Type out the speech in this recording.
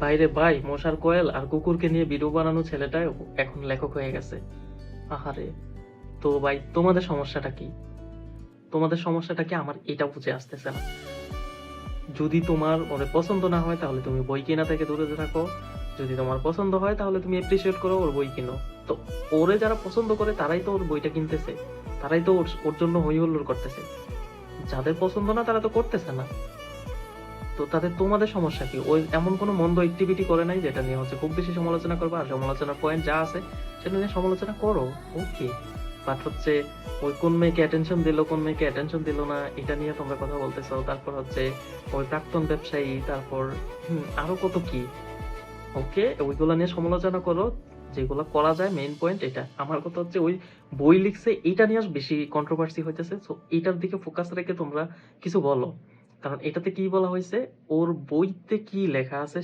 বাইরে ভাই মশার কয়েল আর কুকুরকে নিয়ে ভিডিও বানানো ছেলেটা এখন লেখক হয়ে গেছে। আহারে। তো ভাই তোমাদের সমস্যাটা কি? তোমাদের সমস্যাটা কি আমার এটা বুঝে আসতেছে না। যদি তোমার ওরে পছন্দ না হয় তাহলে তুমি বই কেনা থেকে দূরে থাকো, যদি তোমার পছন্দ হয় তাহলে তুমি এপ্রিসিয়েট করো, ওর বই কিনো। তো ওরে যারা পছন্দ করে তারাই তো ওর বইটা কিনতেছে, তারাই তো ওর জন্য হই হুল্লোড় করতেছে। যাদের পছন্দ না তারা তো করতেছে না। তো তাদের তোমাদের সমস্যা কি? ওই এমন কোনো মন্দ অ্যাক্টিভিটি করে নাই যেটা নিয়ে খুব বেশি সমালোচনা করবে, আর সমালোচনার পয়েন্ট যা আছে সেটা নিয়ে সমালোচনা করো, ওকে। বাট ওই কোন মেয়েকে অ্যাটেনশন দিল, কোন মেয়েকে অ্যাটেনশন দিল না, এটা নিয়ে তোমরা কথা বলতেছো। তারপর ওই প্রাক্তন ব্যবসায়ী, তারপর আরো কত কি। ওকে, ওইগুলা নিয়ে সমালোচনা করো, যেগুলো করা যায়। মেইন পয়েন্ট এটা। আমার কথা ওই বই লিখছে এটা নিয়ে বেশি কন্ট্রোভার্সি হইতেছে, সো এটার দিকে ফোকাস রেখে তোমরা কিছু বলো। কারণ এটাতে কি বলা হয়েছে, ওর বইতে কি লেখা আছে